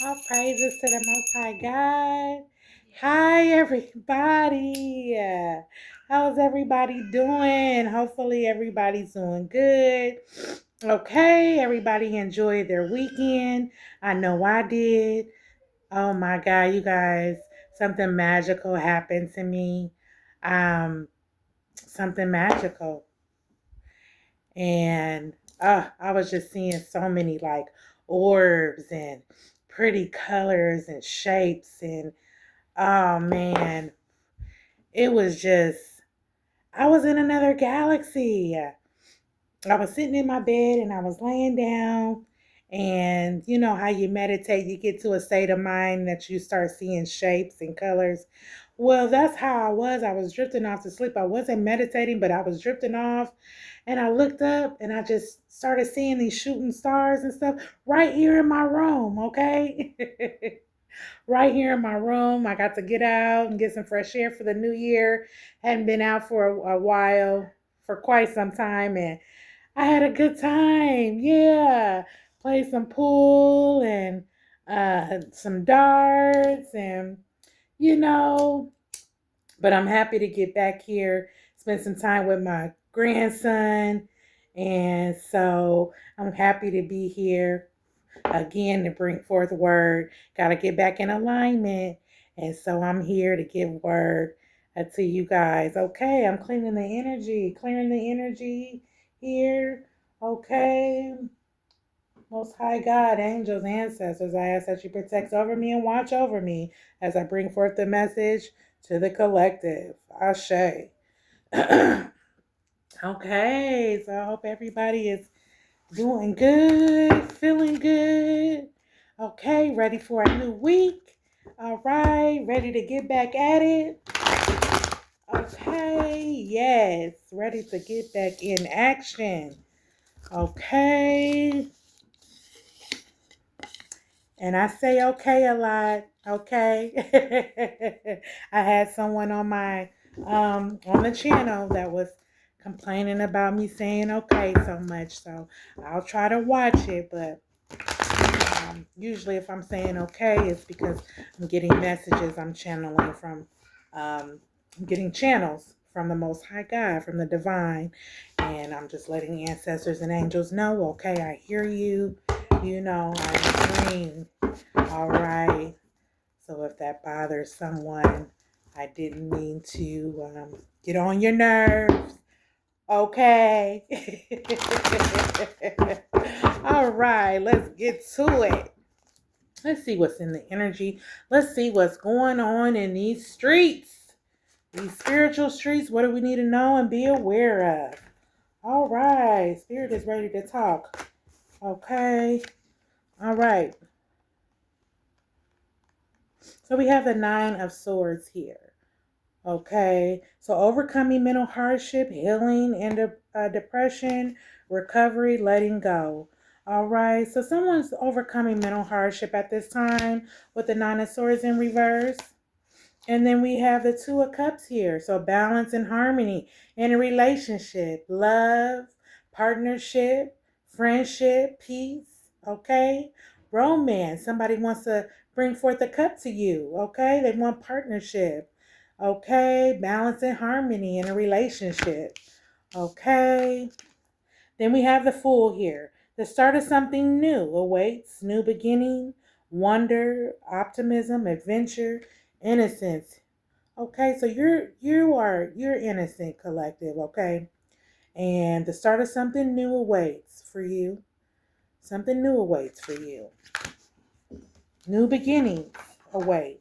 All praises to the Most High God. Hi, everybody. How's everybody doing? Hopefully, everybody's doing good. Okay, everybody enjoyed their weekend. I know I did. Oh my God, you guys, something magical happened to me. Um, Something magical. And I was just seeing so many like orbs and pretty colors and shapes. And oh man, it was just, I was in another galaxy. I was sitting in my bed and I was laying down. And you know how you meditate, you get to a state of mind that you start seeing shapes and colors. Well, that's how I was. I was drifting off to sleep. I wasn't meditating, but I was drifting off. And I looked up and I just started seeing these shooting stars and stuff right here in my room, okay? Right here in my room. I got to get out and get some fresh air for the new year. Hadn't been out for a while, for quite some time. And I had a good time. Yeah. Played some pool and some darts and, you know, but I'm happy to get back here, spend some time with my grandson. And so I'm happy to be here again to bring forth word. Got to get back in alignment. And so I'm here to give word to you guys. Okay, I'm clearing the energy here. Okay. Most High God, angels, ancestors, I ask that you protect over me and watch over me as I bring forth the message to the collective. Ashe. Okay, so I hope everybody is doing good, feeling good. Okay, ready for a new week. All right, ready to get back at it. Okay, yes, ready to get back in action. Okay. And I say okay a lot, okay? I had someone on the channel that was complaining about me saying okay so much. So I'll try to watch it, but usually if I'm saying okay, it's because I'm getting messages I'm channeling from I'm getting channels from the Most High God, from the divine, and I'm just letting ancestors and angels know, okay, I hear you, you know, I'm green. All right. So if that bothers someone, I didn't mean to get on your nerves. Okay. All right. Let's get to it. Let's see what's in the energy. Let's see what's going on in these streets. These spiritual streets. What do we need to know and be aware of? All right. Spirit is ready to talk. Okay. All right. So we have the Nine of Swords here. Okay, so overcoming mental hardship, healing and depression, recovery, letting go. All right, so someone's overcoming mental hardship at this time with the Nine of Swords in reverse. And then we have the Two of Cups here. So balance and harmony in a relationship, love, partnership, friendship, peace. Okay, romance. Somebody wants to bring forth a cup to you. Okay, they want partnership. Okay, balance and harmony in a relationship. Okay, then we have the Fool here. The start of something new awaits, new beginning, wonder, optimism, adventure, innocence. Okay, so you're innocent, collective, okay? And the start of something new awaits for you. Something new awaits for you. New beginnings await.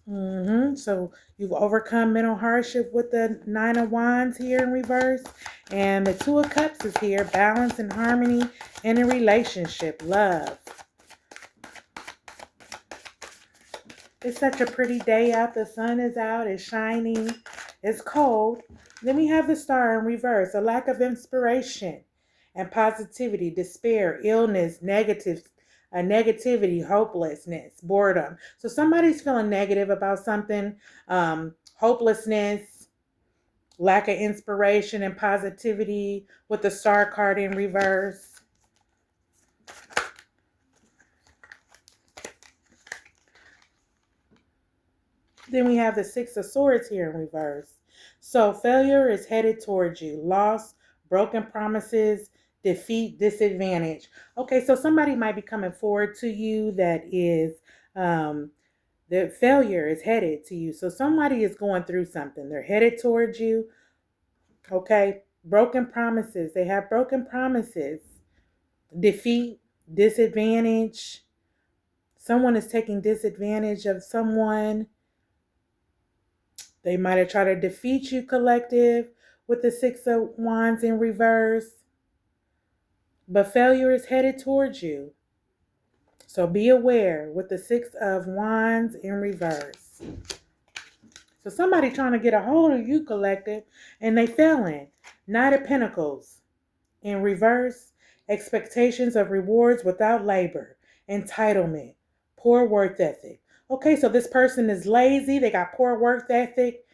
So you've overcome mental hardship with the Nine of Wands here in reverse. And the Two of Cups is here. Balance and harmony in a relationship. Love. It's such a pretty day out. The sun is out. It's shining. It's cold. Then we have the Star in reverse. A lack of inspiration and positivity, despair, illness, negativity, hopelessness, boredom. So somebody's feeling negative about something, hopelessness, lack of inspiration and positivity with the Star card in reverse. Then we have the Six of Swords here in reverse. So failure is headed towards you. Loss, broken promises, defeat, disadvantage. Okay, so somebody might be coming forward to you that is the failure is headed to you. So somebody is going through something. They're headed towards you. Okay, broken promises. They have broken promises. Defeat, disadvantage. Someone is taking disadvantage of someone. They might have tried to defeat you, collective, with the Six of Wands in reverse. But failure is headed towards you. So be aware with the Six of Wands in reverse. So somebody trying to get a hold of you, collective, and they failing. Knight of Pentacles in reverse. Expectations of rewards without labor. Entitlement. Poor work ethic. Okay, so this person is lazy. They got poor work ethic.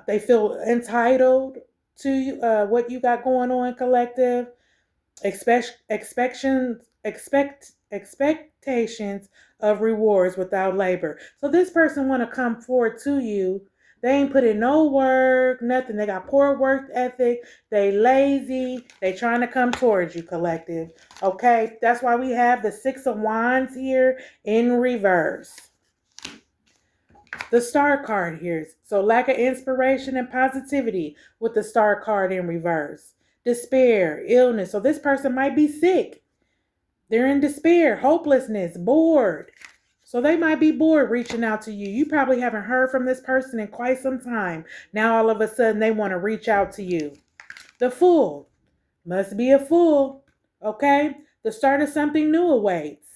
They feel entitled to what you got going on, collective. Expectations of rewards without labor. So this person want to come forward to you. They ain't put in no work, nothing. They got poor work ethic. They lazy. They trying to come towards you, collective. Okay, that's why we have the Six of Wands here in reverse. The Star card here. So lack of inspiration and positivity with the Star card in reverse. Despair, illness. So this person might be sick. They're in despair, hopelessness, bored. So they might be bored reaching out to you. You probably haven't heard from this person in quite some time. Now all of a sudden they want to reach out to you. The Fool. Must be a fool. Okay? The start of something new awaits.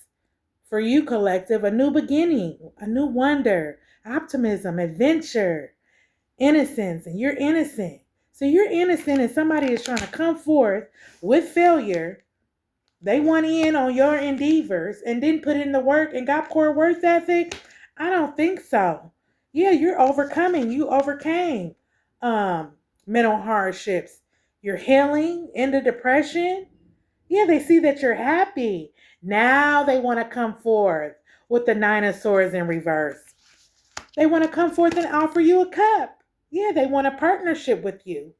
For you, collective, a new beginning, a new wonder, optimism, adventure, innocence, and you're innocent. So you're innocent and somebody is trying to come forth with failure. They went in on your endeavors and didn't put in the work and got poor work ethic. I don't think so. Yeah, you're overcoming. You overcame mental hardships. You're healing into depression. Yeah, they see that you're happy. Now they want to come forth with the Nine of Swords in reverse. They want to come forth and offer you a cup. Yeah, they want a partnership with you.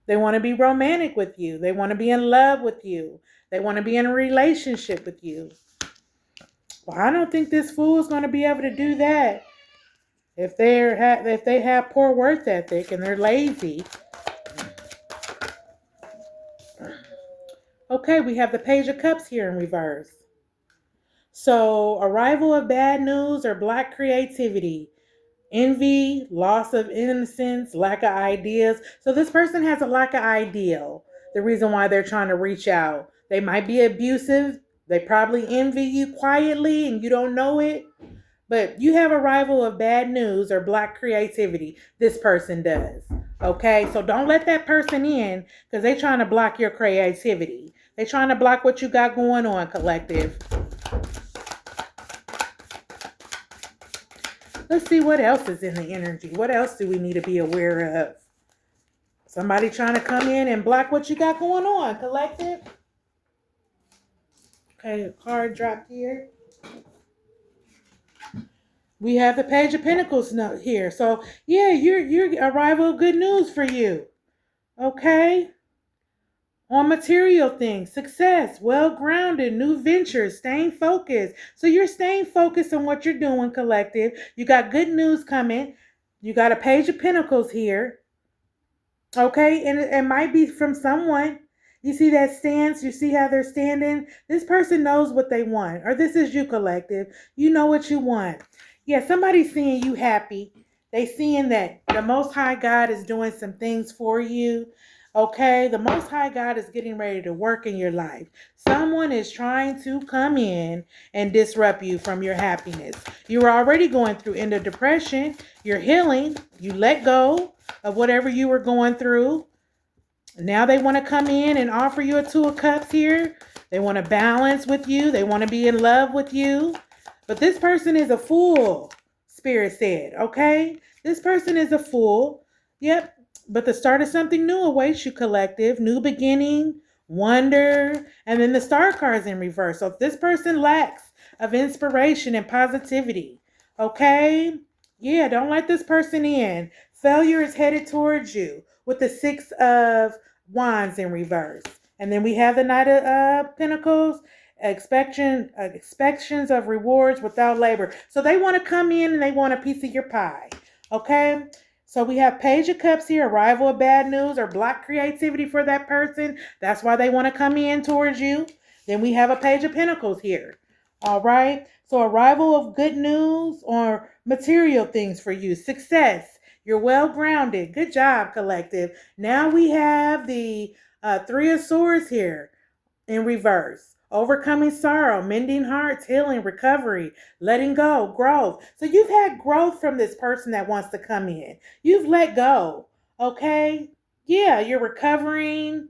They want to be romantic with you. They want to be in love with you. They want to be in a relationship with you. Well, I don't think this fool is going to be able to do that. If they have poor work ethic and they're lazy. Okay, we have the Page of Cups here in reverse. So, arrival of bad news or black creativity. Envy, loss of innocence, lack of ideas. So this person has a lack of ideal. The reason why they're trying to reach out. They might be abusive. They probably envy you quietly and you don't know it. But you have arrival of bad news or black creativity. This person does. Okay, so don't let that person in because they're trying to block your creativity. They're trying to block what you got going on, collective. Let's see what else is in the energy. What else do we need to be aware of? Somebody trying to come in and block what you got going on, collective. Okay, a card dropped here. We have the Page of Pentacles note here. So, yeah, your arrival of good news for you. Okay? On material things, success, well-grounded, new ventures, staying focused. So you're staying focused on what you're doing, collective. You got good news coming. You got a Page of Pentacles here. Okay, and it might be from someone. You see that stance? You see how they're standing? This person knows what they want. Or this is you, collective. You know what you want. Yeah, somebody's seeing you happy. They seeing that the Most High God is doing some things for you. Okay, the Most High God is getting ready to work in your life. Someone is trying to come in and disrupt you from your happiness. You were already going through into depression. You're healing. You let go of whatever you were going through. Now they want to come in and offer you a Two of Cups here. They want to balance with you. They want to be in love with you. But this person is a fool, Spirit said, okay? This person is a fool. Yep. But the start of something new awaits you, collective. New beginning, wonder, and then the Star card's in reverse. So if this person lacks of inspiration and positivity, okay? Yeah, don't let this person in. Failure is headed towards you with the Six of Wands in reverse. And then we have the Knight of Pentacles, expectations of rewards without labor. So they want to come in and they want a piece of your pie. Okay? So we have Page of Cups here, arrival of bad news or block creativity for that person. That's why they want to come in towards you. Then we have a Page of Pentacles here. All right. So arrival of good news or material things for you. Success. You're well grounded. Good job, collective. Now we have the Three of Swords here in reverse. Overcoming sorrow, mending hearts, healing, recovery, letting go, growth. So you've had growth from this person that wants to come in. You've let go. Okay? Yeah, you're recovering.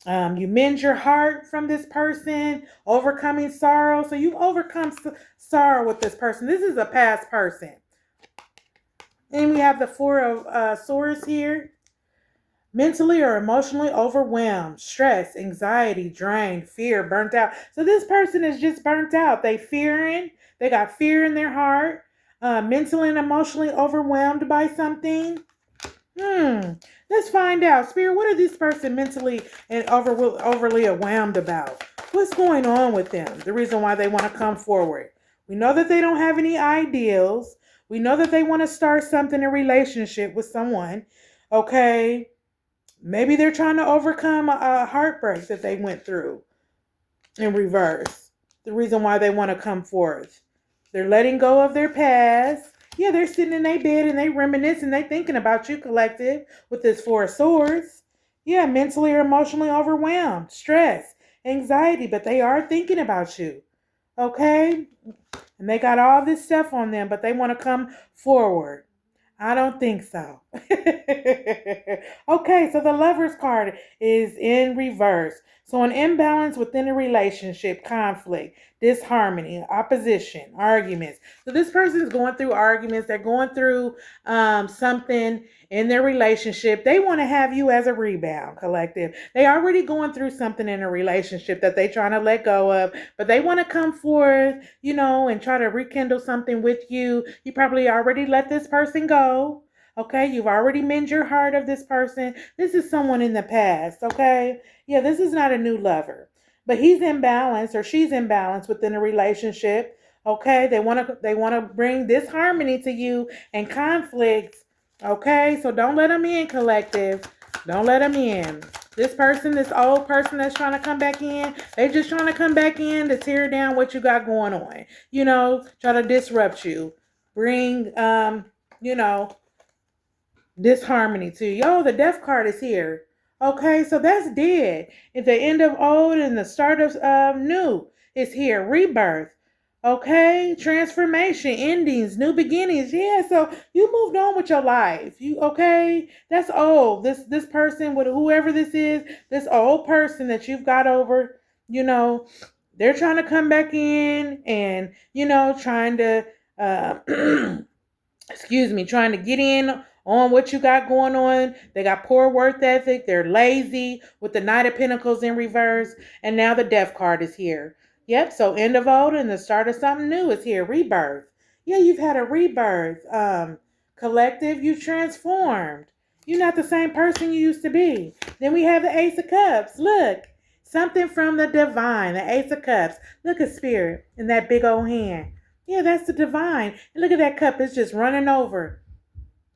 You mend your heart from this person, overcoming sorrow. So you've overcome sorrow with this person. This is a past person. And we have the Four of Swords here. Mentally or emotionally overwhelmed, stress, anxiety, drained, fear, burnt out. So this person is just burnt out. They got fear in their heart, mentally and emotionally overwhelmed by something. Let's find out. Spirit, what are this person mentally and overly overwhelmed about? What's going on with them? The reason why they want to come forward. We know that they don't have any ideals. We know that they want to start something, a relationship with someone. Okay. Maybe they're trying to overcome a heartbreak that they went through in reverse. The reason why they want to come forth. They're letting go of their past. Yeah, they're sitting in their bed and they reminiscing, they thinking about you, collective, with this Four of Swords. Yeah, mentally or emotionally overwhelmed, stress, anxiety, but they are thinking about you. Okay? And they got all this stuff on them, but they want to come forward. I don't think so. Okay, so the Lover's card is in reverse. So an imbalance within a relationship, conflict, disharmony, opposition, arguments. So this person is going through arguments. They're going through something in their relationship. They want to have you as a rebound, collective. They already going through something in a relationship that they trying to let go of, but they want to come forth, and try to rekindle something with you. You probably already let this person go. Okay, you've already mended your heart of this person. This is someone in the past, okay? Yeah, this is not a new lover. But he's imbalanced or she's imbalanced within a relationship. Okay, they want to bring disharmony to you and conflicts. Okay, so don't let them in, collective. Don't let them in. This old person that's trying to come back in, they just trying to come back in to tear down what you got going on. Try to disrupt you. Bring, disharmony to you. Oh, the death card is here. Okay, so that's dead. At the end of old and the start of new is here. Rebirth. Okay, transformation, endings, new beginnings. Yeah, so you moved on with your life. You okay? That's old. This person, with whoever this is, this old person that you've got over, they're trying to come back in and trying to trying to get in on what you got going on. They got poor work ethic. They're lazy with the Knight of Pentacles in reverse. And now the Death card is here. Yep, so end of old and the start of something new is here. Rebirth. Yeah, you've had a rebirth. Collective, you transformed. You're not the same person you used to be. Then we have the Ace of Cups. Look, something from the divine, the Ace of Cups. Look at Spirit in that big old hand. Yeah, that's the divine. And look at that cup. It's just running over.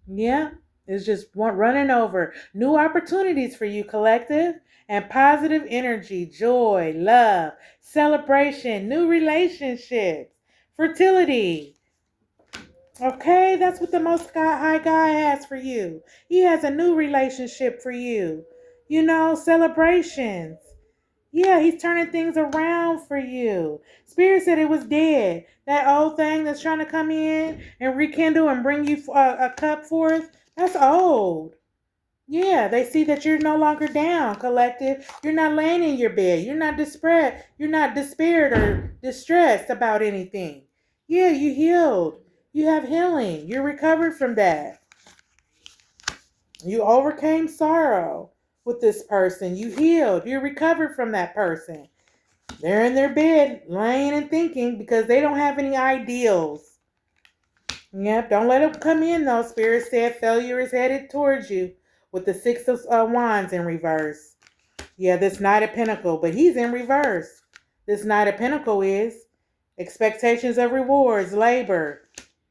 Yeah, it's just running over. New opportunities for you, collective. And positive energy, joy, love, celebration, new relationships, fertility. Okay, that's what the Most High God has for you. He has a new relationship for you. Celebrations. Yeah, he's turning things around for you. Spirit said it was dead. That old thing that's trying to come in and rekindle and bring you a cup forth, that's old. Yeah, they see that you're no longer down, collective. You're not laying in your bed. You're not despaired or distressed about anything. Yeah, you healed. You have healing. You're recovered from that. You overcame sorrow with this person. You healed. You recovered from that person. They're in their bed laying and thinking because they don't have any ideals. Yep, don't let him come in though. Spirit said failure is headed towards you with the Six of Wands in reverse. Yeah, this Knight of Pentacle, but he's in reverse. This Knight of Pentacle is expectations of rewards, labor,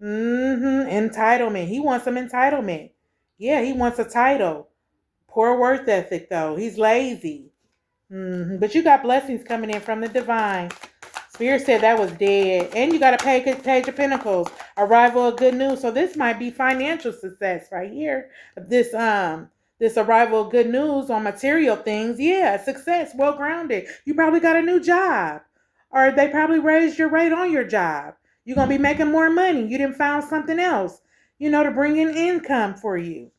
entitlement. He wants some entitlement. Yeah, he wants a title. Poor worth ethic though. He's lazy. But you got blessings coming in from the divine. Spirit said that was dead. And you got a page of pentacles. Arrival of good news. So this might be financial success right here. This arrival of good news on material things. Yeah, success, well grounded. You probably got a new job. Or they probably raised your rate on your job. You're gonna be making more money. You didn't found something else, to bring in income for you.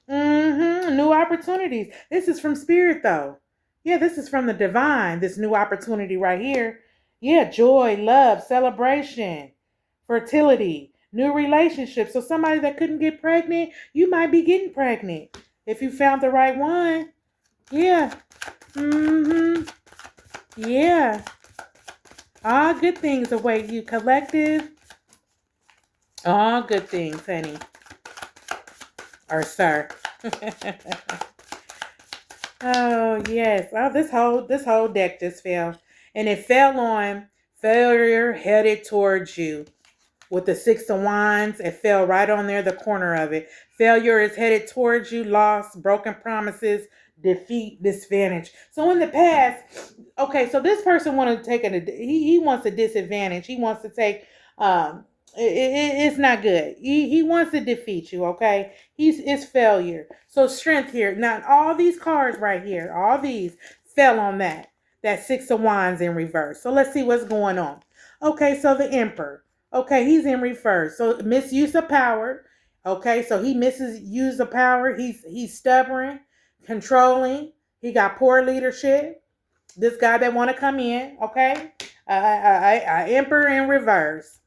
New opportunities. This is from spirit though. Yeah, this is from the divine. This new opportunity right here. Yeah, joy, love, celebration, fertility, new relationships. So somebody that couldn't get pregnant, you might be getting pregnant if you found the right one. Yeah. Yeah. All good things await you, collective. All good things, honey. Or sir. Oh yes. Oh, this whole deck just fell. And it fell on failure headed towards you. With the Six of Wands, it fell right on there, the corner of it. Failure is headed towards you, loss, broken promises, defeat, disadvantage. So in the past, okay, so this person wanted to take he wants a disadvantage. He wants to take it's not good. He wants to defeat you, okay? It's failure. So strength here. Now all these cards right here, all these fell on that. That Six of Wands in reverse. So let's see what's going on. Okay, so the Emperor. Okay, he's in reverse. So misuse of power. Okay, so he misuse of power. He's stubborn, controlling. He got poor leadership. This guy that want to come in. Okay, Emperor in reverse.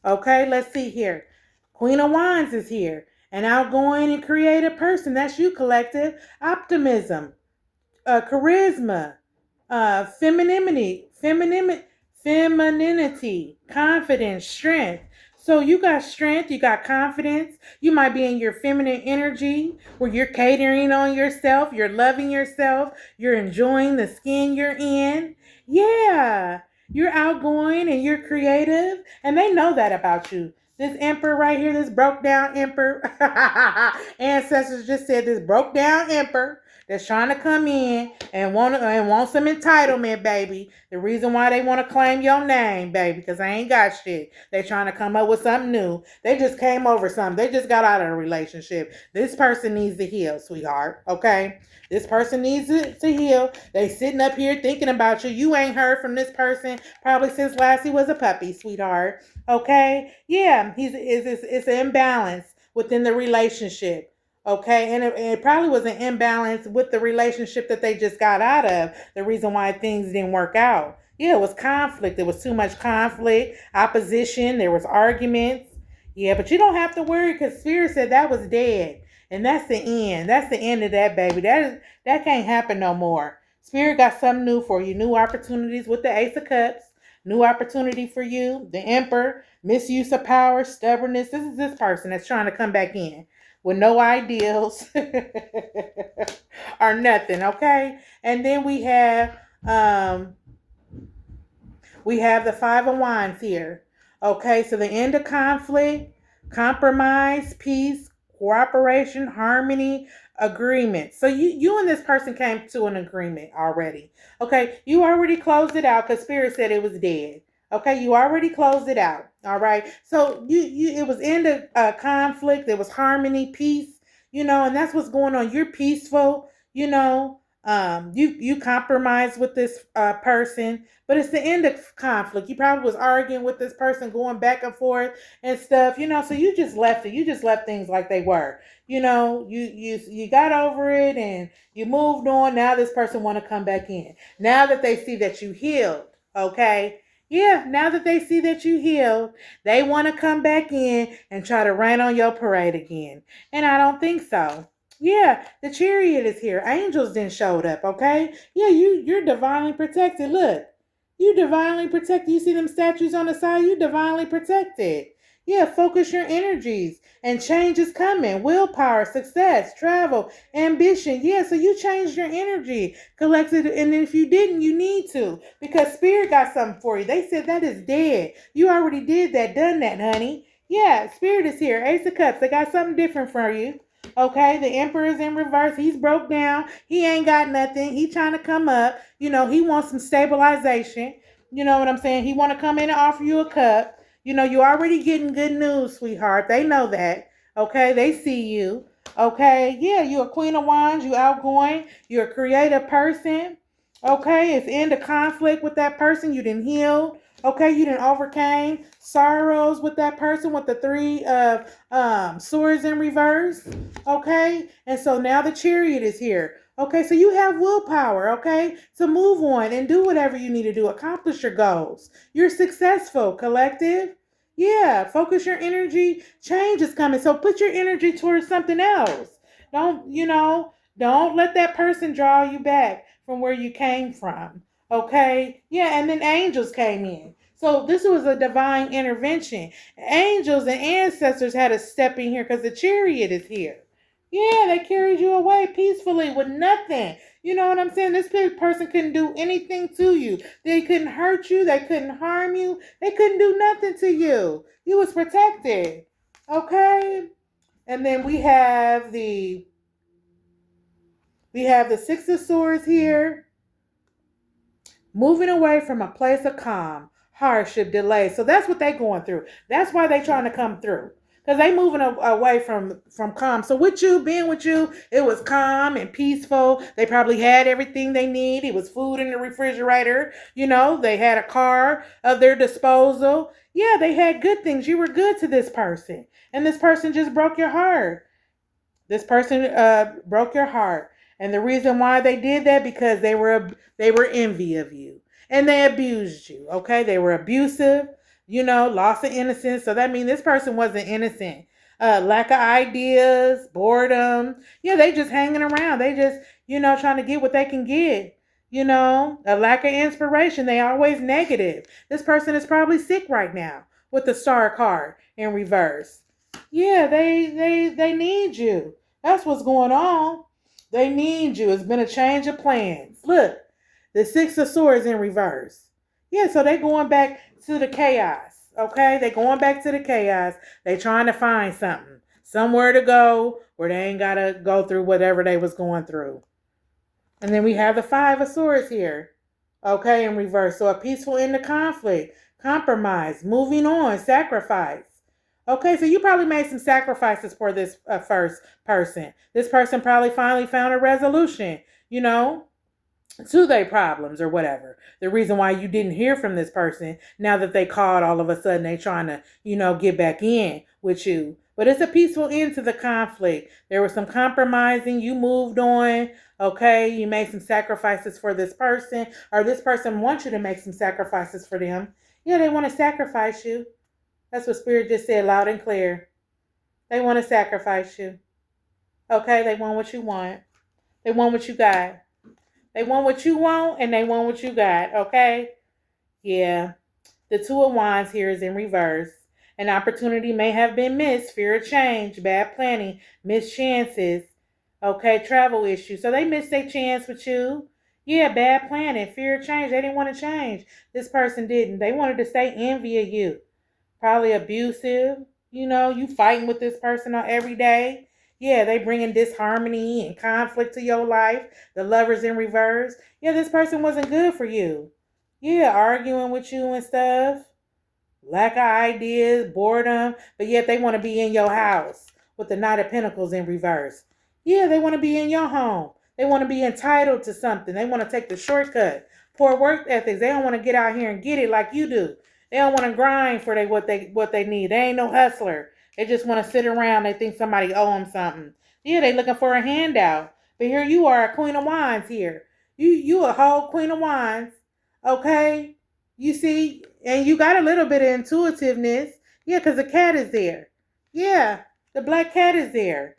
Okay, let's see here. Queen of Wands is here. An outgoing and creative person. That's you, collective. Optimism, charisma, femininity, confidence, strength. So you got strength, you got confidence. You might be in your feminine energy where you're catering on yourself, you're loving yourself, you're enjoying the skin you're in. Yeah, you're outgoing and you're creative, and they know that about you. This emperor right here, this broke down emperor. Ancestors just said this broke down emperor that's trying to come in and want some entitlement, baby. The reason why they want to claim your name, baby, because they ain't got shit. They trying to come up with something new. They just came over something. They just got out of a relationship. This person needs to heal, sweetheart. Okay? This person needs to heal. They sitting up here thinking about you. You ain't heard from this person probably since last he was a puppy, sweetheart. Okay? Yeah, it's an imbalance within the relationship. Okay, and it probably was an imbalance with the relationship that they just got out of. The reason why things didn't work out. Yeah, it was conflict. There was too much conflict, opposition. There was arguments. Yeah, but you don't have to worry because Spirit said that was dead. And that's the end. That's the end of that, baby. That can't happen no more. Spirit got something new for you. New opportunities with the Ace of Cups. New opportunity for you. The Emperor. Misuse of power. Stubbornness. This is this person that's trying to come back in with no ideals or nothing, okay? And then we have the Five of Wands here. Okay, so the end of conflict, compromise, peace, cooperation, harmony, agreement. So you and this person came to an agreement already. Okay, you already closed it out because Spirit said it was dead. Okay, you already closed it out. All right. So you it was end of conflict. There was harmony, peace. And that's what's going on. You're peaceful. You compromise with this person, but it's the end of conflict. You probably was arguing with this person, going back and forth and stuff. So you just left it. You just left things like they were. You got over it and you moved on. Now this person want to come back in. Now that they see that you healed. Okay. Yeah, now that they see that you healed, they want to come back in and try to rain on your parade again. And I don't think so. Yeah, the chariot is here. Angels then showed up, okay? Yeah, you're divinely protected. Look, you divinely protected. You see them statues on the side? You divinely protected. Yeah, focus your energies and change is coming. Willpower, success, travel, ambition. Yeah, so you changed your energy, collected, and if you didn't, you need to because spirit got something for you. They said that is dead. You already did that, done that, honey. Yeah, spirit is here. Ace of Cups. They got something different for you. Okay, the Emperor is in reverse. He's broke down. He ain't got nothing. He trying to come up. He wants some stabilization. You know what I'm saying? He want to come in and offer you a cup. You already getting good news, sweetheart. They know that. Okay, they see you. Okay, yeah, you're a Queen of Wands. You outgoing. You're a creative person. Okay, it's in the conflict with that person. You didn't heal. Okay, you didn't overcame sorrows with that person with the three of swords in reverse. Okay, and so now the Chariot is here. Okay, so you have willpower, okay, to move on and do whatever you need to do, accomplish your goals. You're successful, collective. Yeah, focus your energy. Change is coming. So put your energy towards something else. Don't let that person draw you back from where you came from. Okay? Yeah, and then angels came in. So this was a divine intervention. Angels and ancestors had to step in here because the Chariot is here. Yeah, they carried you away peacefully with nothing. You know what I'm saying? This person couldn't do anything to you. They couldn't hurt you. They couldn't harm you. They couldn't do nothing to you. You was protected. Okay? And then we have the Six of Swords here. Moving away from a place of calm, hardship, delay. So that's what they're going through. That's why they're trying to come through. Because they moving away from calm. So being with you, it was calm and peaceful. They probably had everything they need. It was food in the refrigerator. They had a car of their disposal. Yeah, they had good things. You were good to this person. And this person just broke your heart. This person broke your heart. And the reason why they did that because they were envy of you. And they abused you. Okay? They were abusive, loss of innocence. So that means this person wasn't innocent. Lack of ideas, boredom. Yeah, they just hanging around. They just, trying to get what they can get. A lack of inspiration. They always negative. This person is probably sick right now with the star card in reverse. Yeah, they need you. That's what's going on. They need you. It's been a change of plans. Look, the Six of Swords in reverse. Yeah, so they going back to the chaos. Okay, they going back to the chaos. They trying to find somewhere to go where they ain't gotta go through whatever they was going through. And then we have the Five of Swords here. Okay, in reverse. So a peaceful end to conflict, compromise, moving on, sacrifice. Okay, so you probably made some sacrifices for this first person. This person probably finally found a resolution, to their problems or whatever. The reason why you didn't hear from this person, now that they called, all of a sudden they trying to, get back in with you. But it's a peaceful end to the conflict. There was some compromising. You moved on. Okay, you made some sacrifices for this person, or this person wants you to make some sacrifices for them. Yeah, they want to sacrifice you. That's what Spirit just said loud and clear. They want to sacrifice you. Okay, they want what you want. They want what you got. They want what you want and they want what you got. Okay? Yeah. The Two of Wands here is in reverse. An opportunity may have been missed. Fear of change, bad planning, missed chances. Okay, travel issues. So they missed their chance with you. Yeah, bad planning, fear of change. They didn't want to change. This person didn't. They wanted to stay envy of you. Probably abusive. You fighting with this person every day. Yeah, they bringing disharmony and conflict to your life. The Lovers in reverse. Yeah, this person wasn't good for you. Yeah, arguing with you and stuff. Lack of ideas, boredom, but yet they want to be in your house with the Knight of Pentacles in reverse. Yeah, they want to be in your home. They want to be entitled to something. They want to take the shortcut. Poor work ethics. They don't want to get out here and get it like you do. They don't want to grind for what they need. They ain't no hustler. They just want to sit around. They think somebody owe them something. Yeah, they looking for a handout. But here you are, a Queen of Wands here. You a whole Queen of Wands. Okay? You see, and you got a little bit of intuitiveness. Yeah, because the cat is there. Yeah, the black cat is there.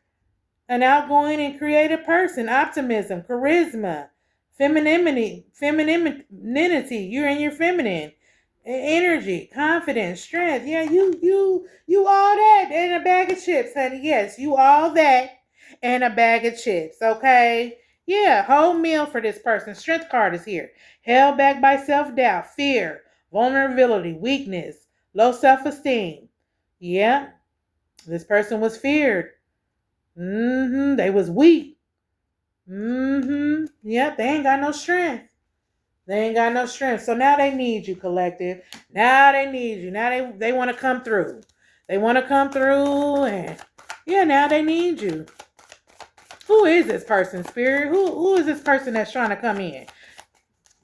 An outgoing and creative person. Optimism, charisma, femininity. You're in your feminine. energy, confidence, strength. Yeah, you all that and a bag of chips, honey. Yes, you all that and a bag of chips. Okay. Yeah, whole meal for this person. Strength card is here. Held back by self-doubt, fear, vulnerability, weakness, low self-esteem. Yeah, this person was feared. They was weak. Yep, they ain't got no strength. They ain't got no strength. So now they need you, collective. Now they need you. Now they want to come through. They want to come through and yeah, now they need you. Who is this person, spirit? Who is this person that's trying to come in?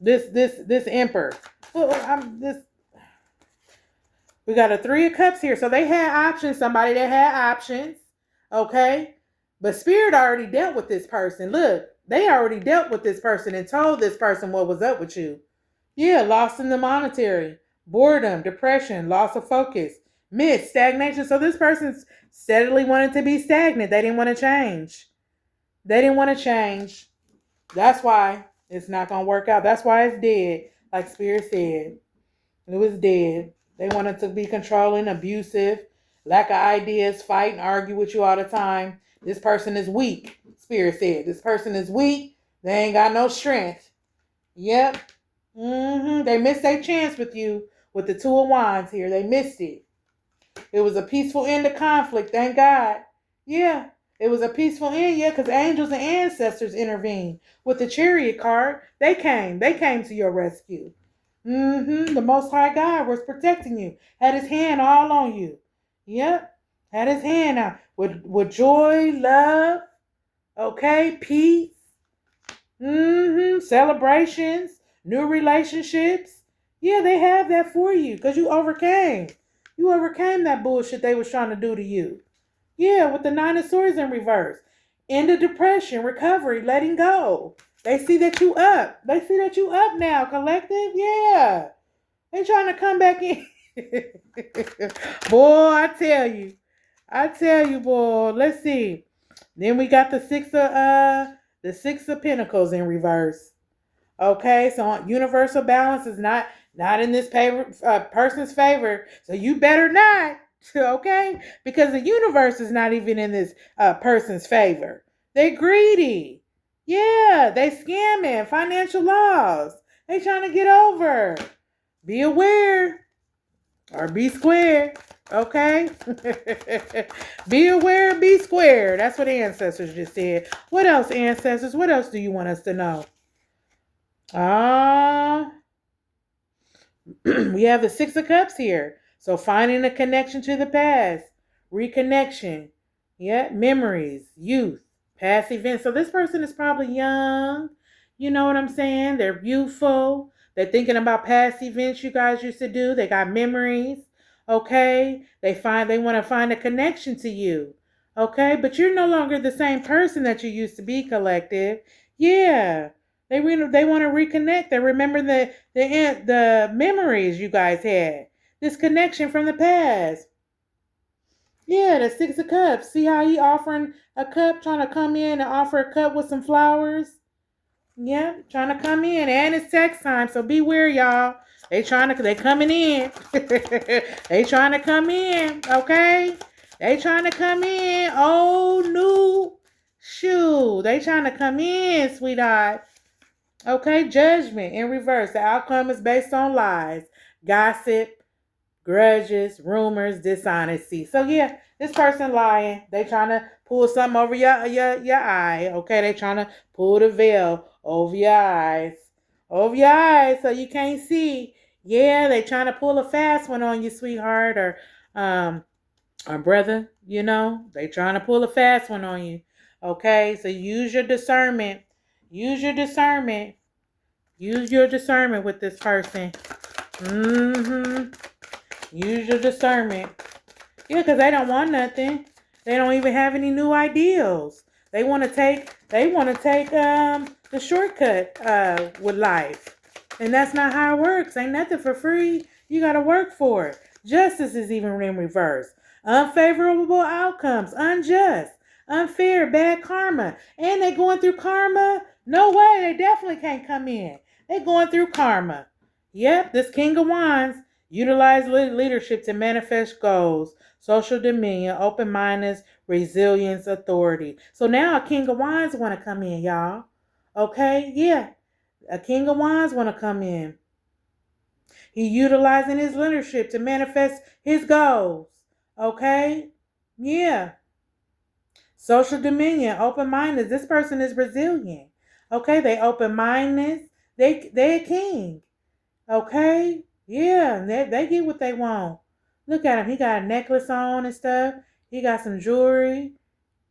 This emperor. We got a 3 of Cups here. So they had options. Somebody that had options. Okay. But Spirit already dealt with this person. Look, they already dealt with this person and told this person what was up with you. Yeah, lost in the monetary, boredom, depression, loss of focus, miss, stagnation. So this person's steadily wanted to be stagnant. They didn't want to change. They didn't want to change. That's why it's not going to work out. That's why it's dead, like Spirit said. It was dead. They wanted to be controlling, abusive, lack of ideas, fight and argue with you all the time. This person is weak, Spirit said. This person is weak. They ain't got no strength. Yep. They missed their chance with you with the 2 of Wands here. They missed it. It was a peaceful end to conflict, thank God. Yeah, it was a peaceful end, yeah, because angels and ancestors intervened. With the Chariot card, they came to your rescue. The Most High God was protecting you. Had his hand all on you. Yep. Had his hand out. With joy, love, okay, peace, celebrations, new relationships. Yeah, they have that for you because you overcame. You overcame that bullshit they was trying to do to you. Yeah, with the 9 of Swords in reverse. End of depression, recovery, letting go. They see that you up. They see that you up now, collective. Yeah. They trying to come back in. Boy, I tell you, boy. Let's see. Then we got the 6 of Pentacles in reverse. Okay, so universal balance is not in this person's favor. So you better not. Okay, because the universe is not even in this person's favor. They greedy. Yeah, they scamming, financial laws. They trying to get over. Be aware or be square. Okay? Be aware, be square. That's what ancestors just said. What else, ancestors? What else do you want us to know? We have the 6 of Cups here. So finding a connection to the past. Reconnection. Yeah, memories, youth, past events. So this person is probably young. You know what I'm saying? They're youthful. They're thinking about past events you guys used to do. They got memories. Okay? They want to find a connection to you. Okay? But you're no longer the same person that you used to be, collective. Yeah. They want to reconnect. They remember the memories you guys had. This connection from the past. Yeah, the 6 of Cups. See how he offering a cup, trying to come in and offer a cup with some flowers? Yeah, trying to come in. And it's sex time, so beware, y'all. They coming in. They trying to come in, okay? They trying to come in. Oh, new shoe. They trying to come in, sweetheart. Okay, judgment in reverse. The outcome is based on lies, gossip, grudges, rumors, dishonesty. So yeah, this person lying. They trying to pull something over your eye. Okay, they trying to pull the veil over your eyes. Over your eyes so you can't see. Yeah, they trying to pull a fast one on you, sweetheart, or brother, you know. They trying to pull a fast one on you. Okay, so use your discernment. Use your discernment. Use your discernment with this person. Use your discernment. Yeah, because they don't want nothing. They don't even have any new ideals. They want to take the shortcut with life. And that's not how it works. Ain't nothing for free. You got to work for it. Justice is even in reverse. Unfavorable outcomes. Unjust. Unfair. Bad karma. And they going through karma. No way. They definitely can't come in. They going through karma. Yep, this King of Wands. Utilize leadership to manifest goals, social dominion, open-mindedness, resilience, authority. So now a King of Wands want to come in, y'all. Okay? Yeah. A King of Wands want to come in. He utilizing his leadership to manifest his goals. Okay? Yeah. Social dominion, open-mindedness. This person is resilient. Okay? They open-mindedness. They a king. Okay? Yeah, they get what they want. Look at him. He got a necklace on and stuff. He got some jewelry.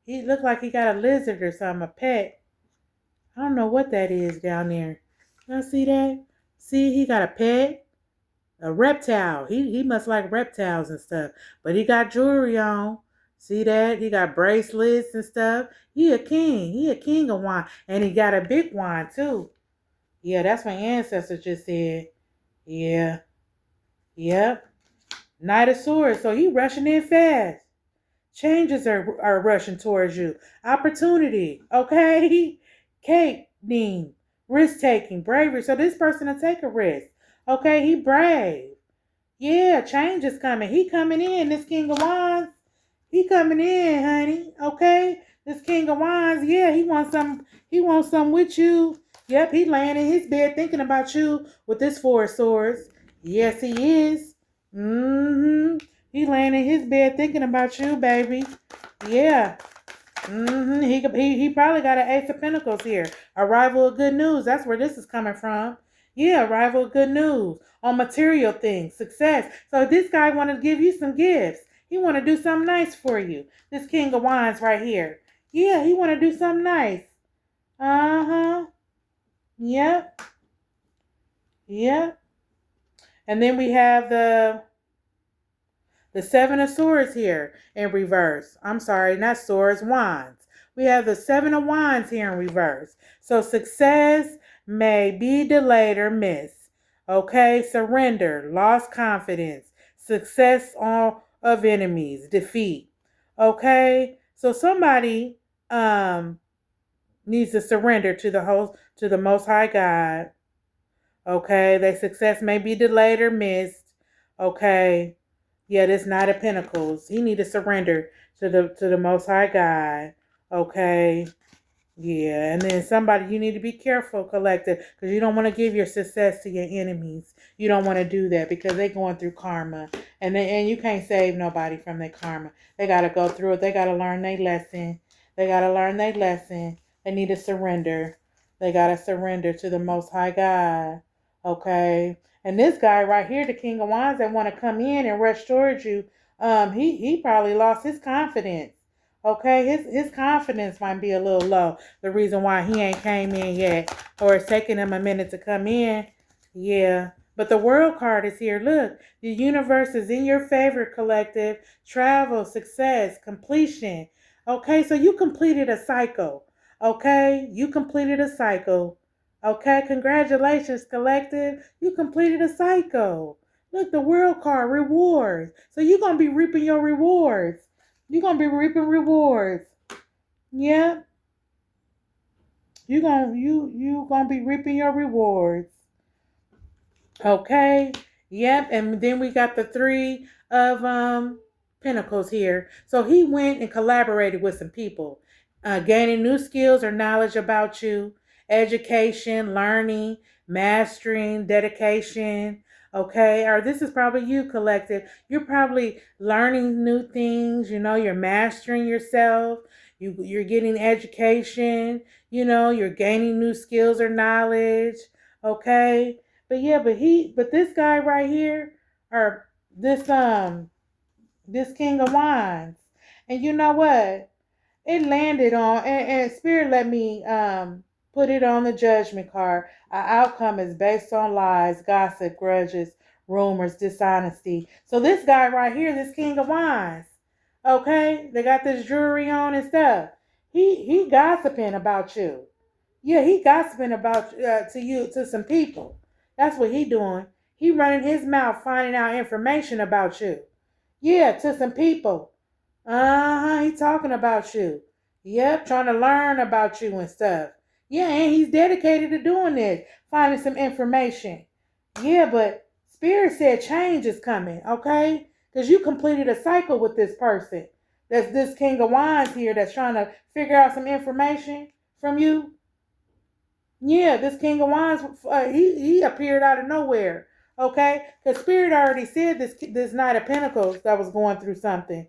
He looked like he got a lizard or something, a pet. I don't know what that is down there. Y'all see that? See, he got a pet, a reptile. He must like reptiles and stuff. But he got jewelry on. See that? He got bracelets and stuff. He a king. He a king of wine. And he got a big wine too. Yeah, that's my ancestor just said. Yeah. Yep. Knight of Swords. So he rushing in fast. Changes are rushing towards you. Opportunity. Okay. Cape Dean. Risk taking. Bravery. So this person will take a risk. Okay. He brave. Yeah. Change is coming. He coming in. This King of Wands. He coming in, honey. Okay. This King of Wands. Yeah. He wants some. He wants some with you. Yep. He laying in his bed thinking about you with this Four of Swords. Yes, he is. He laying in his bed thinking about you, baby. Yeah. He probably got an Ace of Pentacles here. Arrival of good news. That's where this is coming from. Yeah, arrival of good news on material things, success. So this guy want to give you some gifts. He want to do something nice for you. This King of Wands right here. Yeah, he want to do something nice. Yep. Yep. And then we have the Seven of Swords here in reverse. I'm sorry, not swords, wands. We have the Seven of Wands here in reverse. So success may be delayed or missed. Okay, surrender, lost confidence, success of enemies, defeat. Okay, so somebody needs to surrender to the Most High God. Okay, their success may be delayed or missed. Okay. Yeah, this Knight of Pentacles. He need to surrender to the Most High God. Okay. Yeah, and then somebody, you need to be careful, collective, because you don't want to give your success to your enemies. You don't want to do that because they're going through karma, and you can't save nobody from their karma. They got to go through it. They got to learn their lesson. They got to learn their lesson. They need to surrender. They got to surrender to the Most High God. Okay. And this guy right here, the King of Wands, that want to come in and rush towards you, he probably lost his confidence. Okay, his confidence might be a little low. The reason why he ain't came in yet, or it's taking him a minute to come in. Yeah, but the World card is here. Look, the universe is in your favor, collective. Travel, success, completion. Okay, so you completed a cycle. Okay, you completed a cycle. Okay, congratulations, collective. You completed a cycle. Look, the World card, rewards. So you're going to be reaping your rewards. You're going to be reaping rewards. Yeah. You gonna be reaping your rewards. Okay. Yep. And then we got the Three of Pentacles here. So he went and collaborated with some people, gaining new skills or knowledge about you, education, learning, mastering, dedication. Okay, or this is probably you, collective. You're probably learning new things. You're mastering yourself. You're getting education. You're gaining new skills or knowledge. Okay, but this guy right here, or this King of Wands, and you know what? It landed on, and Spirit let me put it on the judgment card. Our outcome is based on lies, gossip, grudges, rumors, dishonesty. So this guy right here, this King of Wands, okay, they got this jewelry on and stuff. He gossiping about you. Yeah, he gossiping about to some people. That's what he doing. He running his mouth, finding out information about you. Yeah, to some people. He talking about you. Yep, trying to learn about you and stuff. Yeah, and he's dedicated to doing this, finding some information. Yeah, but Spirit said change is coming, okay? Because you completed a cycle with this person. That's this King of Wands here that's trying to figure out some information from you. Yeah, this King of Wands, he appeared out of nowhere, okay? Because Spirit already said this Knight of Pentacles that was going through something.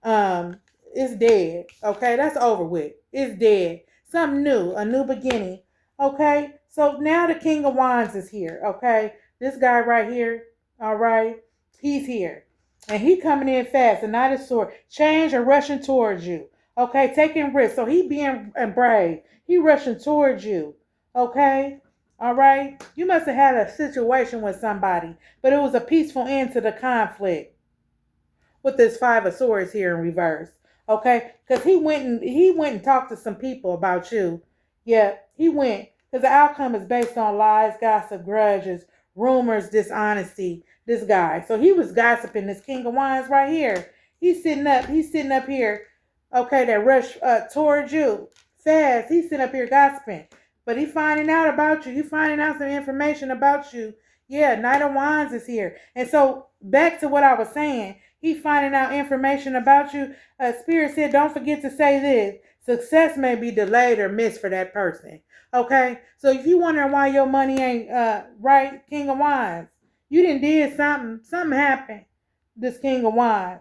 um it's dead. Okay, that's over with. It's dead. Something new, a new beginning. Okay, so now the King of Wands is here. Okay, this guy right here, all right, he's here, and he coming in fast. The Knight of Swords, change or rushing towards you. Okay, taking risks. So he being brave. He rushing towards you. Okay, all right. You must have had a situation with somebody, but it was a peaceful end to the conflict with this Five of Swords here in reverse. Okay, because he went and talked to some people about you. Yeah, he went because the outcome is based on lies, gossip, grudges, rumors, dishonesty. This guy, so he was gossiping. This King of Wands right here. He's sitting up. He's sitting up here. Okay, that rush towards you fast. He's sitting up here gossiping, but he finding out about you. You finding out some information about you. Yeah, Knight of Wands is here, and so back to what I was saying. He finding out information about you. Spirit said, don't forget to say this. Success may be delayed or missed for that person. Okay? So if you wondering why your money ain't right, King of Wands, you didn't did something. Something happened. This King of Wands.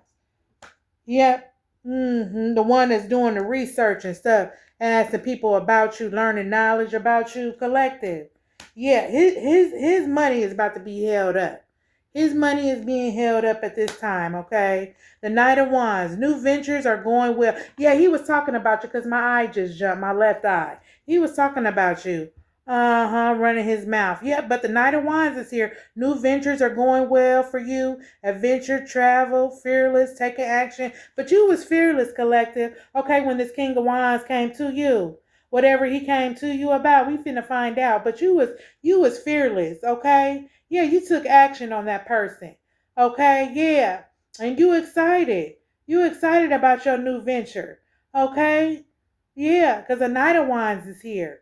Yep. The one that's doing the research and stuff, asking people about you, learning knowledge about you, collective. Yeah, his money is about to be held up. His money is being held up at this time, okay? The Knight of Wands. New ventures are going well. Yeah, he was talking about you because my eye just jumped, my left eye. He was talking about you. Running his mouth. Yeah, but the Knight of Wands is here. New ventures are going well for you. Adventure, travel, fearless, taking action. But you was fearless, collective. Okay, when this King of Wands came to you. Whatever he came to you about, we finna find out. But you was fearless, okay? Yeah, you took action on that person. Okay, yeah. And you excited. You excited about your new venture. Okay? Yeah, because the Knight of Wands is here.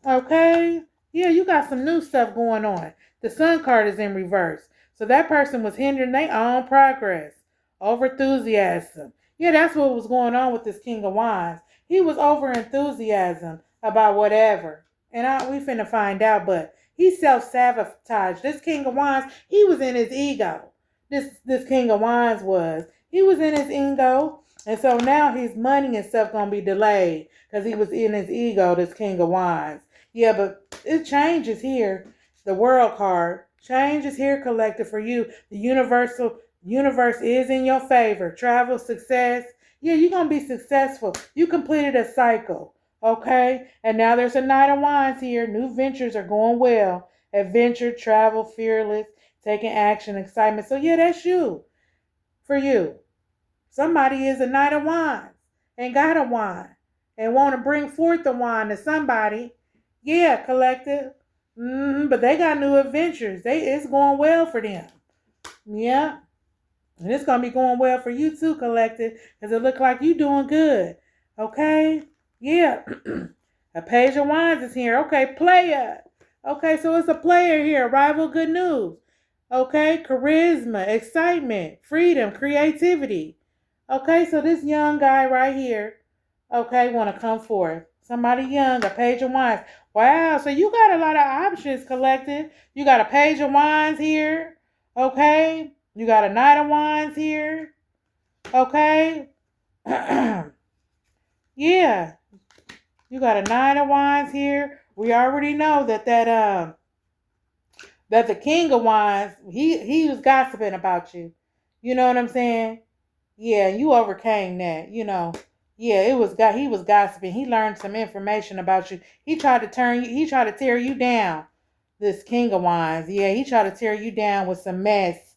Okay? Yeah, you got some new stuff going on. The Sun card is in reverse. So that person was hindering their own progress. Over enthusiasm. Yeah, that's what was going on with this King of Wands. He was over enthusiasm about whatever. And we finna find out, but he self-sabotaged. This King of Wands, he was in his ego. This King of Wands was. He was in his ego. And so now his money and stuff gonna be delayed because he was in his ego, this King of Wands. Yeah, but it changes here. The World card. Change is here, collective, for you. The universe is in your favor. Travel, success. Yeah, you're going to be successful. You completed a cycle. Okay? And now there's a Knight of Wands here. New ventures are going well. Adventure, travel, fearless, taking action, excitement. So yeah, that's you. For you. Somebody is a Knight of Wands and got a wand and want to bring forth the wand to somebody. Yeah, collective. But they got new adventures. It's going well for them. Yeah. And it's going to be going well for you too, collective, because it looks like you doing good. Okay? Yeah. A Page of Wands is here. Okay, player. Okay, so it's a player here. Rival good news. Okay, charisma, excitement, freedom, creativity. Okay, so this young guy right here, okay, want to come forth. Somebody young, a Page of Wands. Wow, so you got a lot of options, collective. You got a Page of Wands here, okay? You got a Knight of Wands here, okay? Yeah, you got a Nine of Wands here. We already know that the King of Wands, he was gossiping about you. You know what I'm saying? Yeah, you overcame that, you know. Yeah, he was gossiping. He learned some information about you. He tried to tear you down. This King of Wands. Yeah, he tried to tear you down with some mess.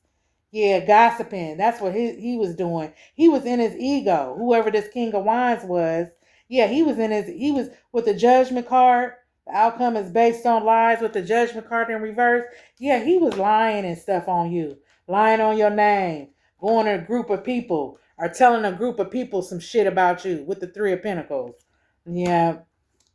Yeah, gossiping. That's what he was doing. He was in his ego. Whoever this King of Wands was. Yeah, he was with the Judgment card. The outcome is based on lies with the Judgment card in reverse. Yeah, he was lying and stuff on you. Lying on your name. Going to a group of people or telling a group of people some shit about you with the Three of Pentacles. Yeah,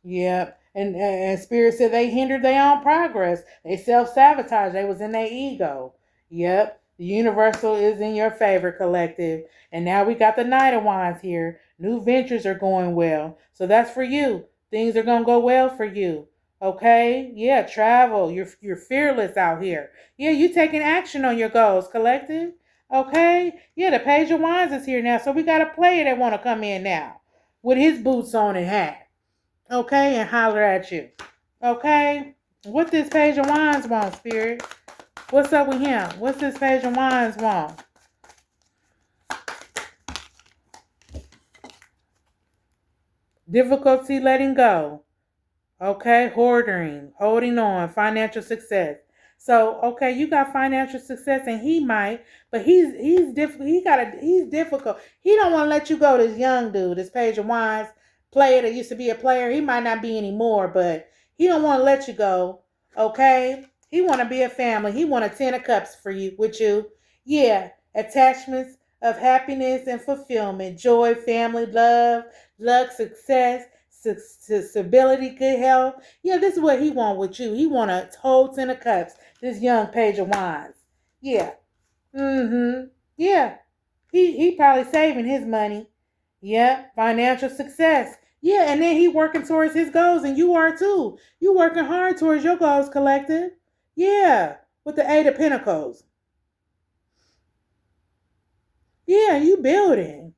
yeah. And Spirit said they hindered their own progress. They self-sabotaged. They was in their ego. Yep. The universal is in your favor, collective. And now we got the Knight of Wands here. New ventures are going well. So that's for you. Things are gonna go well for you. Okay? Yeah, travel. You're fearless out here. Yeah, you taking action on your goals, collective. Okay? Yeah, the Page of Wands is here now. So we got a player that wanna come in now with his boots on and hat. Okay, and holler at you. Okay? What this Page of Wands want, Spirit? What's up with him? What's this Page of Wands want? Difficulty letting go. Okay, holding on, financial success. So, okay, you got financial success, and he might, but he's difficult. He's difficult. He don't want to let you go. This young dude, this Page of Wands player that used to be a player. He might not be anymore, but he don't want to let you go. Okay, he want to be a family. He want a 10 of Cups for you with you. Yeah, attachments of happiness and fulfillment, joy, family, love, luck, success, stability, good health. Yeah, this is what he want with you. He want a whole 10 of Cups. This young Page of Wands. Yeah. Mm-hmm. Yeah. He probably saving his money. Yeah. Financial success. Yeah, and then he working towards his goals, and you are too. You working hard towards your goals, collective. Yeah. With the 8 of Pentacles. Yeah, you building.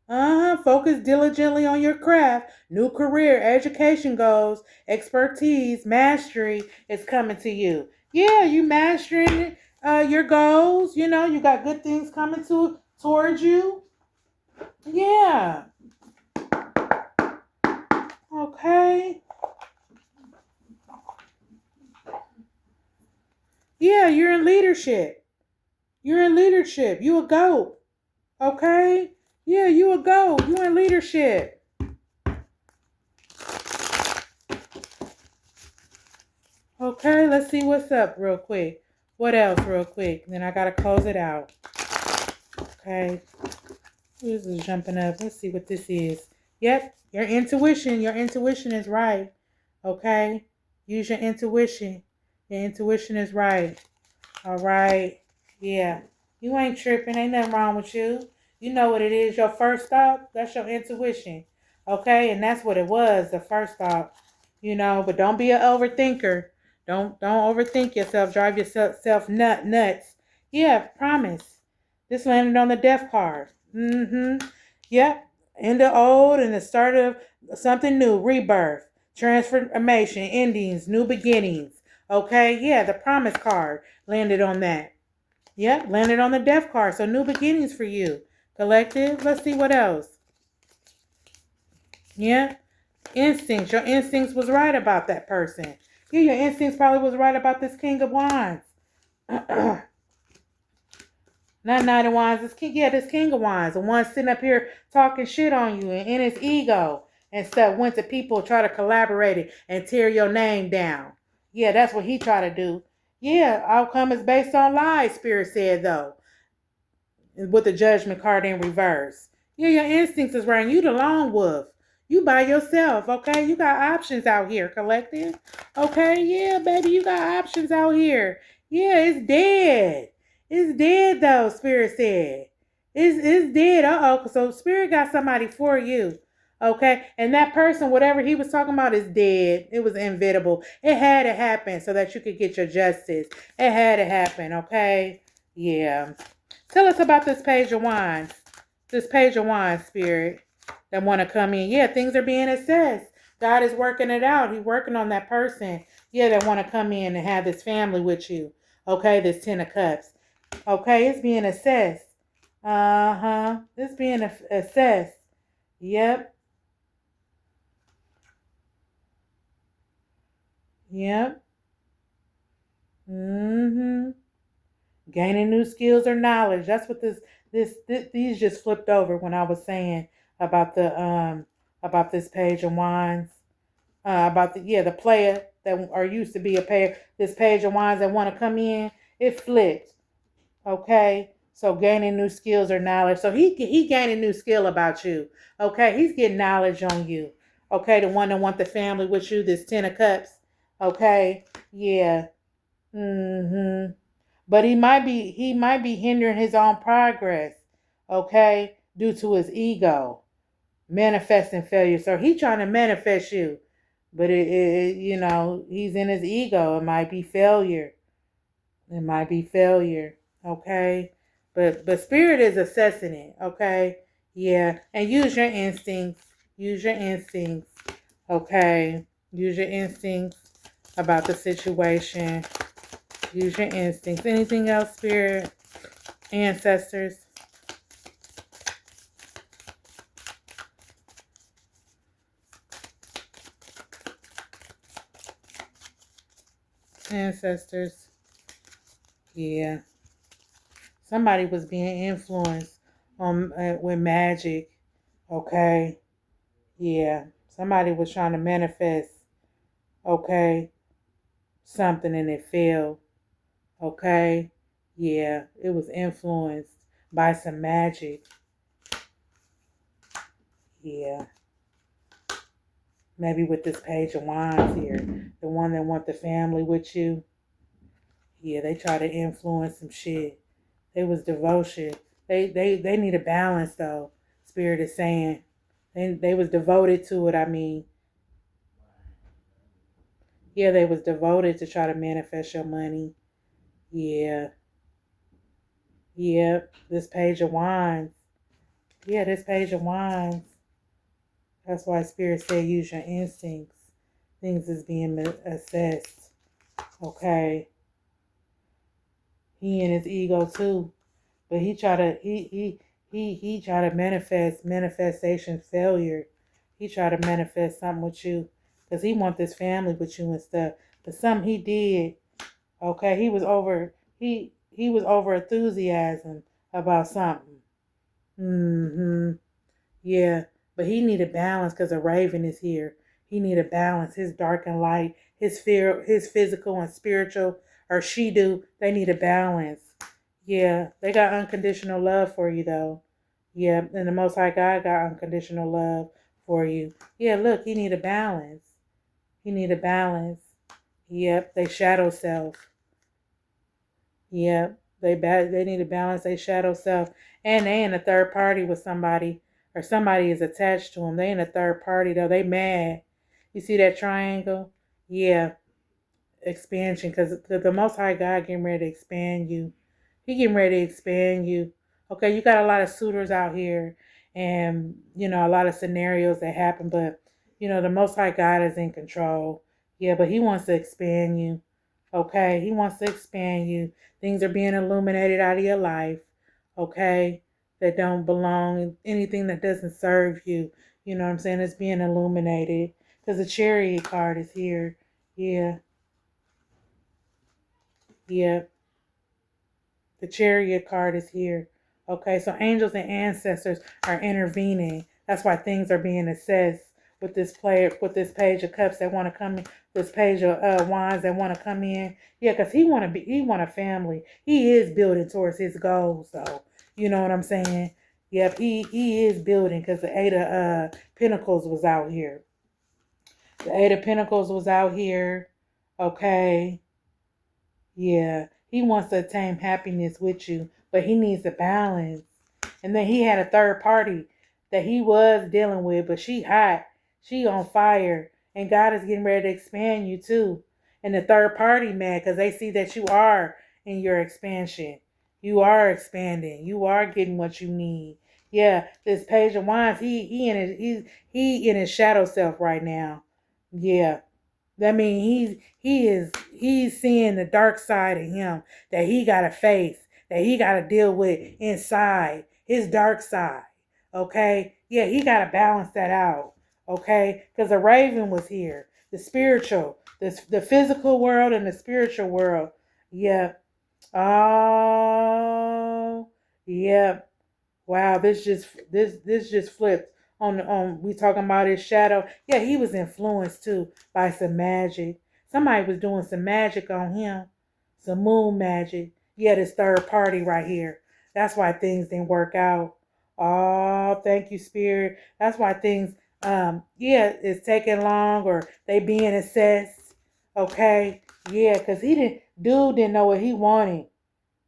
Focus diligently on your craft. New career, education goals, expertise, mastery is coming to you. Yeah, you mastering your goals. You know, you got good things coming towards you. Yeah. Okay. Yeah, you're in leadership. You're in leadership. You a goat. Okay? Yeah, you a goat. You in leadership. Okay, let's see what's up real quick. What else real quick? Then I gotta close it out. Okay. This is jumping up. Let's see what this is. Yep, your intuition. Your intuition is right. Okay. Use your intuition. Your intuition is right. All right. Yeah. You ain't tripping. Ain't nothing wrong with you. You know what it is. Your first thought, that's your intuition. Okay? And that's what it was, the first thought. You know, but don't be an overthinker. Don't overthink yourself. Drive yourself nuts. Yeah, promise. This landed on the death card. Mm-hmm. Yep. End of old and the start of something new. Rebirth. Transformation. Endings. New beginnings. Okay? Yeah, the promise card landed on that. Yep, landed on the death card. So new beginnings for you. Collective. Let's see what else. Yeah. Instincts. Your instincts was right about that person. Yeah, your instincts probably was right about this King of Wands. Not Knight of Wands. This King of Wands. The one sitting up here talking shit on you and in his ego and stuff. Went to people, try to collaborate it and tear your name down. Yeah, that's what he tried to do. Yeah, outcome is based on lies, Spirit said, though. With the Judgment card in reverse. Yeah, your instincts is right. You the lone wolf. You by yourself, okay? You got options out here, collective. Okay, yeah, baby, you got options out here. Yeah, it's dead. It's dead though, Spirit said. It's dead. Uh-oh. So Spirit got somebody for you. Okay, and that person, whatever he was talking about, is dead. It was inevitable. It had to happen so that you could get your justice. It had to happen, okay? Yeah. Tell us about this Page of Wands. This Page of Wands, Spirit, that want to come in. Yeah, things are being assessed. God is working it out. He's working on that person. Yeah, that want to come in and have this family with you. Okay, this 10 of Cups. Okay, it's being assessed. It's being assessed. Yep. Yep. Mm-hmm. Gaining new skills or knowledge. That's what these just flipped over when I was saying about this Page of Wands. About the player that are used to be a pair. This Page of Wands that want to come in, it flipped. Okay. So gaining new skills or knowledge. So he gaining new skill about you. Okay, he's getting knowledge on you. Okay, the one that want the family with you, this 10 of Cups. Okay, yeah. Mm-hmm. But he might be hindering his own progress, okay, due to his ego, manifesting failure. So he trying to manifest you, but he's in his ego. It might be failure. It might be failure, okay? But spirit is assessing it, okay? Yeah, and use your instincts. Use your instincts, okay? Use your instincts about the situation. Use your instincts. Anything else, spirit? Ancestors? Ancestors? Yeah. Somebody was being influenced with magic, okay? Yeah. Somebody was trying to manifest, okay, something and it failed, okay? Yeah, it was influenced by some magic. Yeah. Maybe with this page of wands here, the one that want the family with you. Yeah, they try to influence some shit. They was devotion. They need a balance though. Spirit is saying they was devoted to it. I mean, yeah, they was devoted to try to manifest your money. Yeah, yeah. This page of wands. Yeah, this page of wands. That's why Spirit said use your instincts. Things is being assessed. Okay. He in his ego too. But he try to manifestation failure. He try to manifest something with you. Because he want this family with you and stuff. But something he did, okay, he was over enthusiasm about something. Mm-hmm. Yeah, but he need a balance because a raven is here. He need a balance. His dark and light, his fear, his physical and spiritual, or she do. They need a balance. Yeah, they got unconditional love for you though. Yeah, and the Most High God got unconditional love for you. Yeah, look, he need a balance. He need a balance. Yep, they shadow self. Yep, they need to balance their shadow self, and they in a third party with somebody, or somebody is attached to them. They in a third party though. They mad. You see that triangle? Yeah, expansion, because the Most High God getting ready to expand you. He getting ready to expand you. Okay, you got a lot of suitors out here, and a lot of scenarios that happen, but the Most High God is in control. Yeah, but He wants to expand you. Okay, He wants to expand you. Things are being illuminated out of your life. Okay, that don't belong. Anything that doesn't serve you. You know what I'm saying? It's being illuminated because the Chariot card is here. Yeah. Yeah, the Chariot card is here. Okay, so angels and ancestors are intervening. That's why things are being assessed with this page of cups that want to come in, this page of wands that want to come in. Yeah, because he want a family. He is building towards his goals, though. You know what I'm saying? Yep, he is building because the Eight of Pentacles was out here. The Eight of Pentacles was out here. Okay. Yeah, he wants to attain happiness with you, but he needs a balance. And then he had a third party that he was dealing with, but she hot, she on fire, and God is getting ready to expand you too. And the third party mad because they see that you are in your expansion. You are expanding. You are getting what you need. Yeah, this page of wands, he in his shadow self right now. Yeah, that means he's seeing the dark side of him that he gotta face, that he gotta deal with inside, his dark side. Okay? Yeah, he gotta balance that out. Okay? Because the raven was here. The spiritual, the physical world and the spiritual world. Yeah. Oh, yeah. Wow, this just flipped on we talking about his shadow. Yeah, he was influenced too by some magic. Somebody was doing some magic on him. Some moon magic. Yeah, this third party right here. That's why things didn't work out. Oh, thank you, Spirit. That's why things yeah, it's taking long or they being assessed. Okay. Yeah, because dude didn't know what he wanted.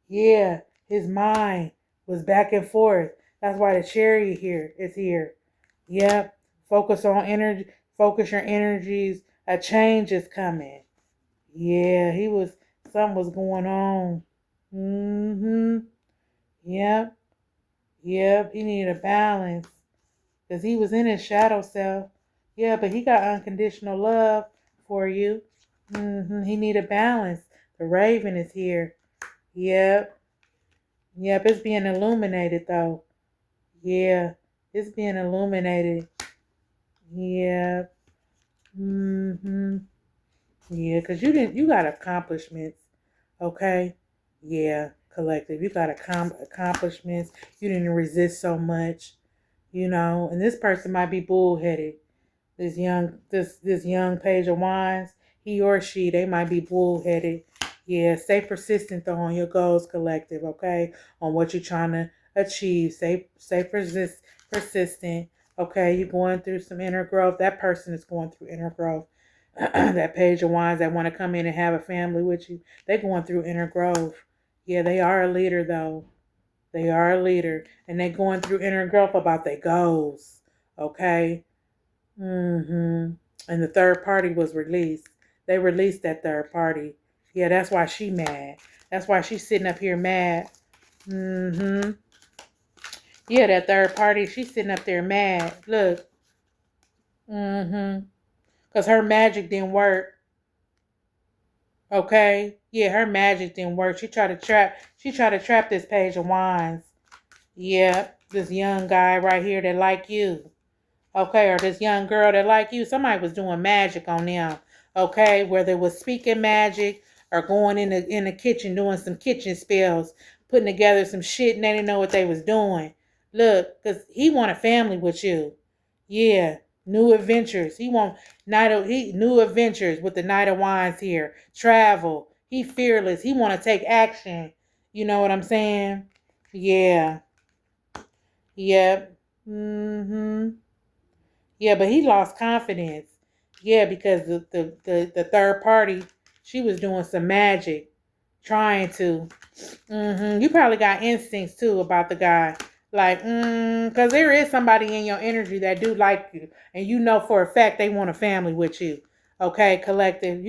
Yeah, his mind was back and forth. That's why the cherry here is here. Yep. Focus on energy. Focus your energies. A change is coming. Yeah, something was going on. Mm-hmm. Yep. Yep. He needed a balance. Because he was in his shadow self. Yeah, but he got unconditional love for you. He need a balance. The raven is here. Yep. Yep, it's being illuminated though. Yeah, it's being illuminated. Yeah. Yeah, because you got accomplishments. Okay. Yeah, collective. You got accomplishments. You didn't resist so much, and this person might be bullheaded. This young page of wands, he or she, they might be bullheaded. Yeah, stay persistent though on your goals, collective, okay? On what you're trying to achieve. Persistent. Okay, you're going through some inner growth. That person is going through inner growth. That page of wands that want to come in and have a family with you, they're going through inner growth. Yeah, they are a leader though. They are a leader. And they're going through inner growth about their goals. Okay? And the third party was released. They released that third party. Yeah, that's why she mad. That's why she's sitting up here mad. Yeah, that third party, she's sitting up there mad. Look. Because her magic didn't work. Okay? Yeah, her magic didn't work. She tried to trap this page of wands. Yeah, this young guy right here that like you. Okay, or this young girl that like you, somebody was doing magic on them. Okay, whether it was speaking magic or going in the kitchen doing some kitchen spells, putting together some shit and they didn't know what they was doing. Look, because he want a family with you. Yeah, new adventures. He want new adventures with the Knight of Wands here. Travel. He fearless. He want to take action. You know what I'm saying? Yeah. Yep. Yeah, but he lost confidence. Yeah, because the third party, she was doing some magic, trying to. You probably got instincts too about the guy. Like, because there is somebody in your energy that do like you, and you know for a fact they want a family with you. Okay, collective,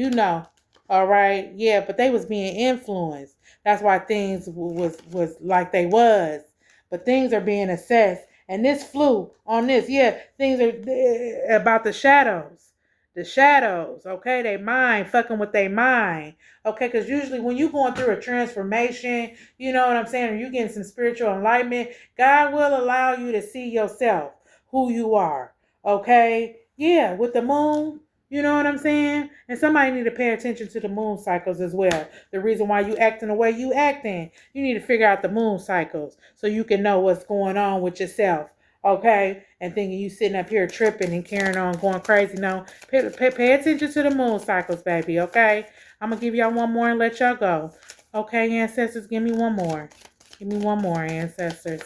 All right, yeah, but they was being influenced. That's why things was like they was. But things are being assessed. And this flew on this. Yeah, things are about the shadows. The shadows, okay? They mind fucking with their mind. Okay, because usually when you're going through a transformation, you know what I'm saying, or you're getting some spiritual enlightenment, God will allow you to see yourself, who you are. Okay? Yeah, with the moon, you know what I'm saying? And somebody need to pay attention to the moon cycles as well. The reason why you acting the way you acting, you need to figure out the moon cycles so you can know what's going on with yourself. Okay? And thinking you sitting up here tripping and carrying on, going crazy. No, pay attention to the moon cycles, baby. Okay? I'm going to give y'all one more and let y'all go. Okay, ancestors, give me one more. Give me one more, ancestors.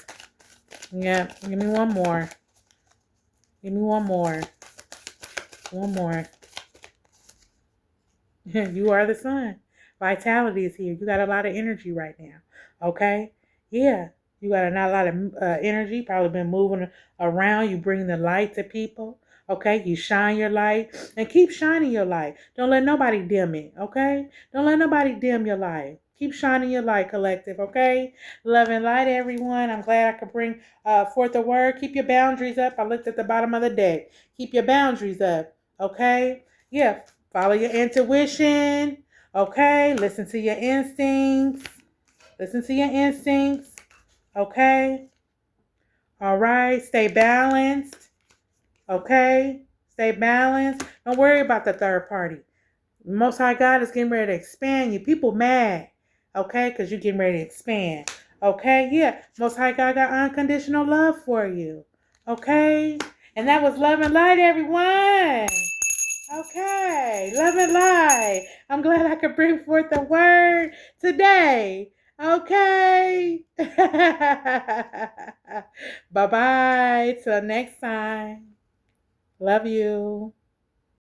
Yeah, give me one more. Give me one more. One more. You are the sun. Vitality is here. You got a lot of energy right now. Okay? Yeah. You got a lot of energy. Probably been moving around. You bring the light to people. Okay? You shine your light. And keep shining your light. Don't let nobody dim it. Okay? Don't let nobody dim your light. Keep shining your light, collective. Okay? Love and light, everyone. I'm glad I could bring forth a word. Keep your boundaries up. I looked at the bottom of the deck. Keep your boundaries up. Okay? Yeah. Follow your intuition. Okay? Listen to your instincts. Listen to your instincts. Okay? All right? Stay balanced. Okay? Stay balanced. Don't worry about the third party. Most High God is getting ready to expand you. People mad. Okay? Because you're getting ready to expand. Okay? Yeah. Most High God got unconditional love for you. Okay? And that was Love and Light, everyone. Okay, love and light. I'm glad I could bring forth the word today. Okay. Bye-bye. Till next time. Love you.